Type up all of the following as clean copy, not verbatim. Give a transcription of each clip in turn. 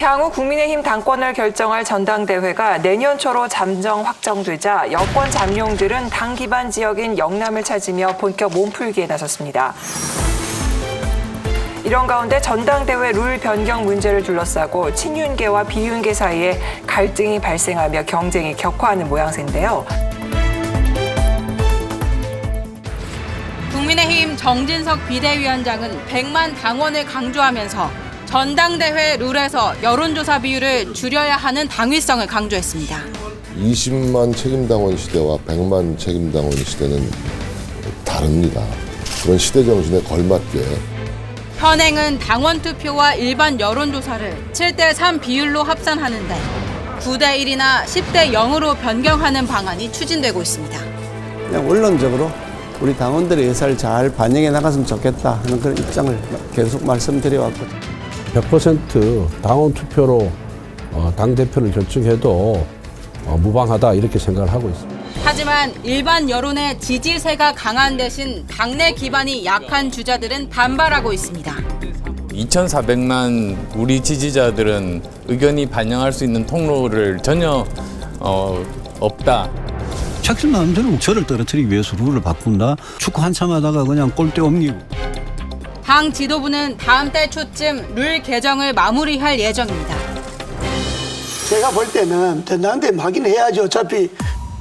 향후 국민의힘 당권을 결정할 전당대회가 내년 초로 잠정 확정되자 여권 잠룡들은 당 기반 지역인 영남을 찾으며 본격 몸풀기에 나섰습니다. 이런 가운데 전당대회 룰 변경 문제를 둘러싸고 친윤계와 비윤계 사이에 갈등이 발생하며 경쟁이 격화하는 모양새인데요. 국민의힘 정진석 비대위원장은 100만 당원을 강조하면서 전당대회 룰에서 여론조사 비율을 줄여야 하는 당위성을 강조했습니다. 20만 책임당원 시대와 100만 책임당원 시대는 다릅니다. 그런 시대 정신에 걸맞게 현행은 당원 투표와 일반 여론조사를 7대3 비율로 합산하는데 9대1이나 10대0으로 변경하는 방안이 추진되고 있습니다. 그냥 원론적으로 우리 당원들의 의사를 잘 반영해 나갔으면 좋겠다 하는 그런 입장을 계속 말씀드려왔거든요. 100% 당원 투표로 당대표를 결정해도 무방하다 이렇게 생각을 하고 있습니다. 하지만 일반 여론의 지지세가 강한 대신 당내 기반이 약한 주자들은 반발하고 있습니다. 2,400만 우리 지지자들은 의견이 반영할 수 있는 통로를 전혀 없다. 자기 마음대로 저를 떨어뜨리기 위해서 룰을 바꾼다. 축구 한참 하다가 그냥 골대 옮기고. 당 지도부는 다음 달 초쯤 룰 개정을 마무리할 예정입니다. 제가 볼 때는 전당대회 확인해야죠. 어차피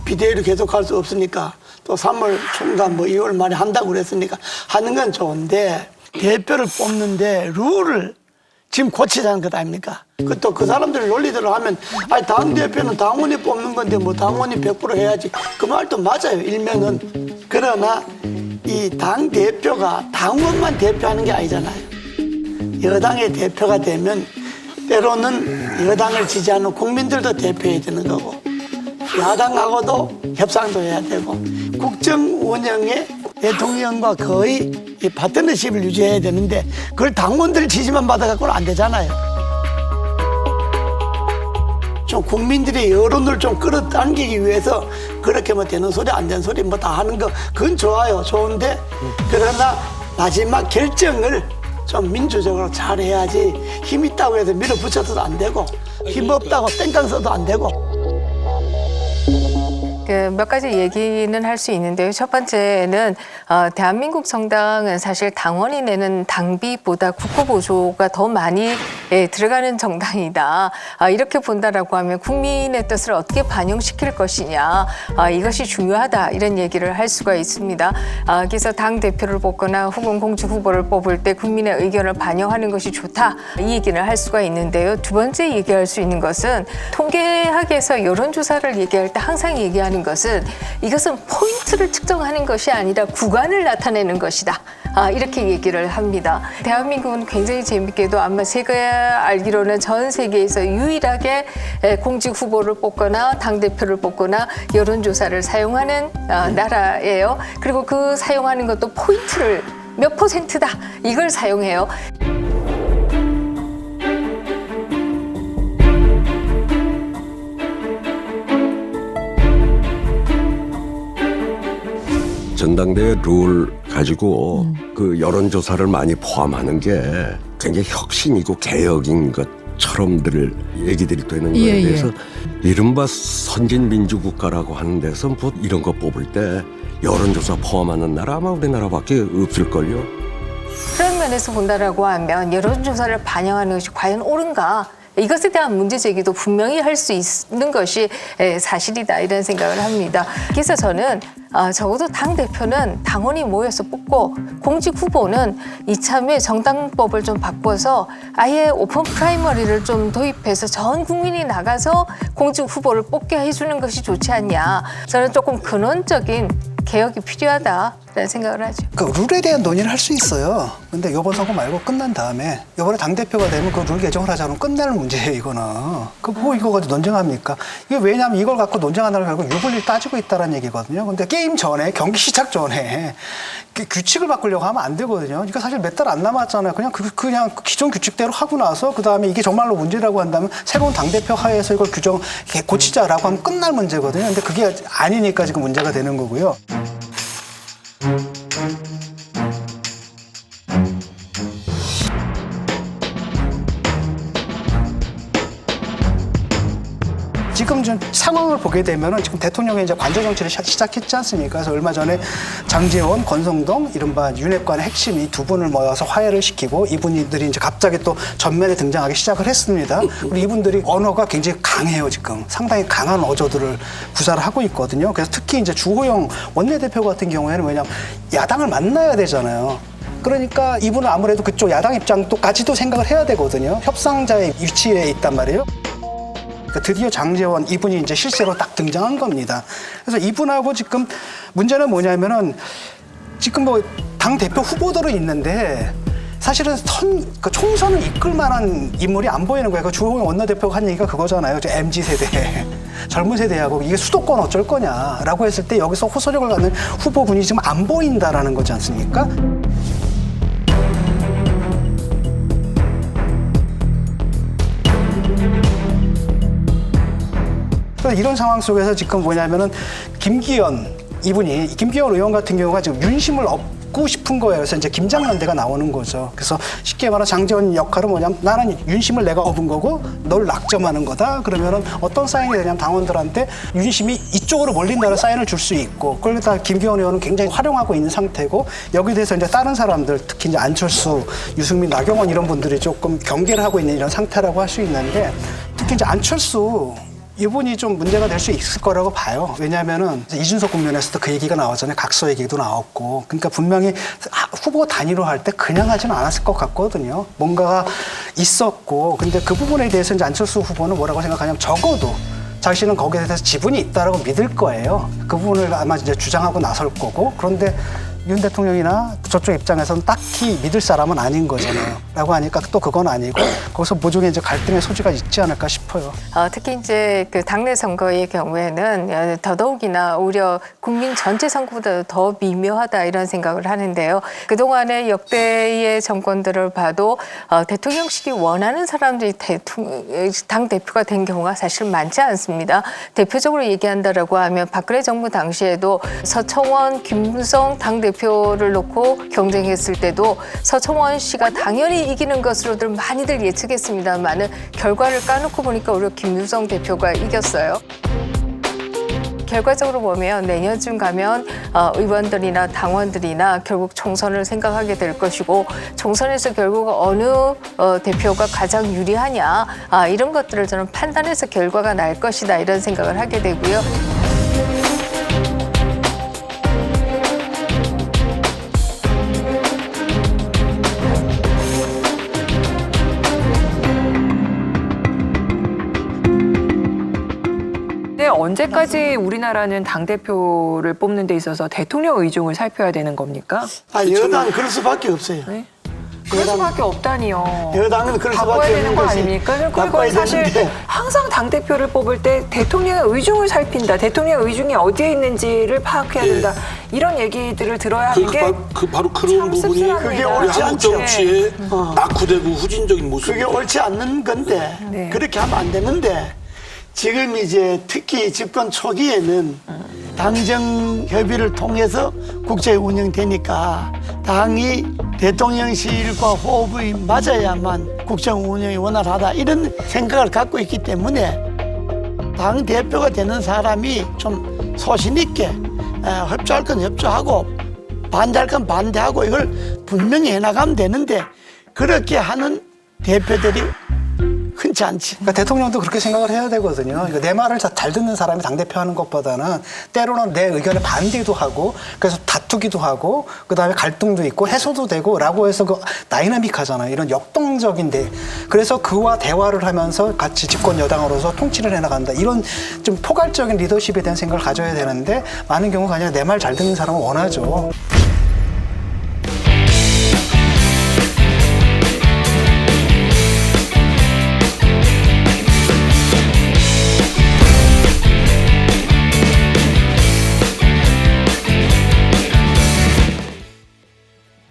비대위로 계속 할 수 없으니까 또 3월 중간 2월 말에 한다고 그랬으니까 하는 건 좋은데 대표를 뽑는데 룰을 지금 고치자는 것 아닙니까? 또 그 사람들 논리대로 하면 아니 당대표는 당원이 뽑는 건데 뭐 당원이 100% 해야지 그 말도 맞아요. 일면은. 그러나 이 당대표가 당원만 대표하는 게 아니잖아요. 여당의 대표가 되면 때로는 여당을 지지하는 국민들도 대표해야 되는 거고 야당하고도 협상도 해야 되고 국정 운영에 대통령과 거의 이 파트너십을 유지해야 되는데 그걸 당원들 지지만 받아갖고는 안 되잖아요. 좀 국민들의 여론을 좀 끌어당기기 위해서 그렇게 뭐 되는 소리 안 되는 소리 뭐 다 하는 거 그건 좋아요. 좋은데 그러나 마지막 결정을 좀 민주적으로 잘 해야지 힘 있다고 해서 밀어붙여서도 안 되고 힘 없다고 땡깡 써도 안 되고. 몇 가지 얘기는 할 수 있는데요. 첫 번째는 대한민국 정당은 사실 당원이 내는 당비보다 국고보조가 더 많이 들어가는 정당이다. 이렇게 본다라고 하면 국민의 뜻을 어떻게 반영시킬 것이냐. 이것이 중요하다. 이런 얘기를 할 수가 있습니다. 그래서 당대표를 뽑거나 혹은 공직 후보를 뽑을 때 국민의 의견을 반영하는 것이 좋다. 이 얘기를 할 수가 있는데요. 두 번째 얘기할 수 있는 것은 통계학에서 여론조사를 얘기할 때 항상 얘기하는 것은 이것은 포인트를 측정하는 것이 아니라 구간을 나타내는 것이다. 이렇게 얘기를 합니다. 대한민국은 굉장히 재밌게도 아마 제가 알기로는 전 세계에서 유일하게 공직 후보를 뽑거나 당대표를 뽑거나 여론조사를 사용하는 나라예요. 그리고 그 사용하는 것도 포인트를 몇 %다 이걸 사용해요. 전당대회 룰 가지고 그 여론조사를 많이 포함하는 게 굉장히 혁신이고 개혁인 것처럼들 얘기들이 되는 거에 대해서 이른바 선진민주국가라고 하는 데서 뭐 이런 거 뽑을 때 여론조사 포함하는 나라 아마 우리나라밖에 없을걸요. 그런 면에서 본다라고 하면 여론조사를 반영하는 것이 과연 옳은가? 이것에 대한 문제 제기도 분명히 할 수 있는 것이 사실이다 이런 생각을 합니다. 그래서 저는 적어도 당대표는 당원이 모여서 뽑고 공직 후보는 이참에 정당법을 좀 바꿔서 아예 오픈 프라이머리를 좀 도입해서 전 국민이 나가서 공직 후보를 뽑게 해주는 것이 좋지 않냐. 저는 조금 근원적인 개혁이 필요하다라는 생각을 하죠. 그 룰에 대한 논의를 할 수 있어요. 근데 이번 선거 말고 끝난 다음에 이번에 당대표가 되면 그 룰 개정을 하자면 끝나는 문제예요, 이거는. 뭐 이거 가지고 논쟁합니까? 이게 왜냐하면 이걸 갖고 논쟁하다를 갖고 유불리를 따지고 있다는 얘기거든요. 근데 게임 전에, 경기 시작 전에 규칙을 바꾸려고 하면 안 되거든요. 이거 사실 몇 달 안 남았잖아요. 그냥 기존 규칙대로 하고 나서 그 다음에 이게 정말로 문제라고 한다면 새로운 당대표 하에서 이걸 고치자라고 하면 끝날 문제거든요. 근데 그게 아니니까 지금 문제가 되는 거고요. 지금 좀 상황을 보게 되면은 지금 대통령이 이제 관저 정치를 시작했지 않습니까? 그래서 얼마 전에 장제원, 권성동, 이른바 윤핵관의 핵심 이 두 분을 모여서 화해를 시키고 이분들이 이제 갑자기 또 전면에 등장하기 시작을 했습니다. 그리고 이분들이 언어가 굉장히 강해요, 지금. 상당히 강한 어조들을 구사를 하고 있거든요. 그래서 특히 이제 주호영 원내대표 같은 경우에는 왜냐하면 야당을 만나야 되잖아요. 그러니까 이분은 아무래도 그쪽 야당 입장까지도 생각을 해야 되거든요. 협상자의 위치에 있단 말이에요. 그러니까 드디어 장제원 이분이 이제 실세로 딱 등장한 겁니다. 그래서 이분하고 지금 문제는 뭐냐면은 지금 뭐 당 대표 후보들은 있는데 사실은 총선을 이끌 만한 인물이 안 보이는 거예요. 그 주호영 원내대표가 한 얘기가 그거잖아요. MZ세대, 젊은 세대하고 이게 수도권 어쩔 거냐라고 했을 때 여기서 호소력을 갖는 후보군이 지금 안 보인다라는 거지 않습니까? 이런 상황 속에서 지금 뭐냐면은 김기현 의원 같은 경우가 지금 윤심을 얻고 싶은 거예요. 그래서 이제 김장연대가 나오는 거죠. 그래서 쉽게 말하면 장제원 역할은 뭐냐면 나는 윤심을 내가 얻은 거고 널 낙점하는 거다. 그러면은 어떤 사인이 되냐면 당원들한테 윤심이 이쪽으로 몰린다는 사인을 줄 수 있고 그걸 다 김기현 의원은 굉장히 활용하고 있는 상태고 여기에 대해서 이제 다른 사람들 특히 이제 안철수, 유승민, 나경원 이런 분들이 조금 경계를 하고 있는 이런 상태라고 할 수 있는데 특히 이제 안철수 이분이 좀 문제가 될 수 있을 거라고 봐요. 왜냐하면은 이준석 국면에서도 그 얘기가 나왔잖아요. 각서 얘기도 나왔고. 그러니까 분명히 후보 단위로 할 때 그냥 하지는 않았을 것 같거든요. 뭔가가 있었고. 근데 그 부분에 대해서 이제 안철수 후보는 뭐라고 생각하냐면 적어도 자신은 거기에 대해서 지분이 있다라고 믿을 거예요. 그 부분을 아마 이제 주장하고 나설 거고. 그런데 윤 대통령이나 저쪽 입장에서는 딱히 믿을 사람은 아닌 거잖아요. 라고 하니까 또 그건 아니고 거기서 모종의 이제 갈등의 소지가 있지 않을까 싶어요. 특히 이제 그 당내 선거의 경우에는 더더욱이나 오히려 국민 전체 선거보다 더 미묘하다 이런 생각을 하는데요. 그동안의 역대의 정권들을 봐도 대통령실이 원하는 사람들이 당 대표가 된 경우가 사실 많지 않습니다. 대표적으로 얘기한다라고 하면 박근혜 정부 당시에도 서청원, 김무성 당 대표를 놓고 경쟁했을 때도 서청원 씨가 당연히 이기는 것으로들 많이들 예측했습니다만은 결과를 까놓고 보니까 오히려 김무성 대표가 이겼어요. 결과적으로 보면 내년쯤 가면 의원들이나 당원들이나 결국 총선을 생각하게 될 것이고 총선에서 결국 어느 대표가 가장 유리하냐 이런 것들을 저는 판단해서 결과가 날 것이다 이런 생각을 하게 되고요. 언제까지 우리나라는 당대표를 뽑는 데 있어서 대통령 의중을 살펴야 되는 겁니까? 여당은 그럴 수밖에 없어요. 네? 그럴 수밖에 없다니요. 여당은 그럴 바꿔야 수밖에 되는 없는 거 것이 아닙니까? 바꿔야 그건 사실 되는데. 항상 당대표를 뽑을 때 대통령의 의중을 살핀다. 대통령의 의중이 어디에 있는지를 파악해야 된다. 이런 얘기들을 들어야 하는 게 바로 그런 부분이 그게 옳지 한국 않죠. 정치의 낙후되고 후진적인 모습. 그게 옳지 않는 건데 네. 그렇게 하면 안 되는데 지금 이제 특히 집권 초기에는 당정 협의를 통해서 국정이 운영되니까 당이 대통령실과 호흡이 맞아야만 국정 운영이 원활하다 이런 생각을 갖고 있기 때문에 당 대표가 되는 사람이 좀 소신 있게 협조할 건 협조하고 반대할 건 반대하고 이걸 분명히 해나가면 되는데 그렇게 하는 대표들이 흔치 않지. 그러니까 대통령도 그렇게 생각을 해야 되거든요. 그러니까 내 말을 잘 듣는 사람이 당대표 하는 것보다는 때로는 내 의견에 반대도 하고 그래서 다투기도 하고 그다음에 갈등도 있고 해소도 되고 라고 해서 그 다이나믹하잖아요. 이런 역동적인데 그래서 그와 대화를 하면서 같이 집권 여당으로서 통치를 해나간다. 이런 좀 포괄적인 리더십에 대한 생각을 가져야 되는데 많은 경우가 아니라 내 말 잘 듣는 사람은 원하죠.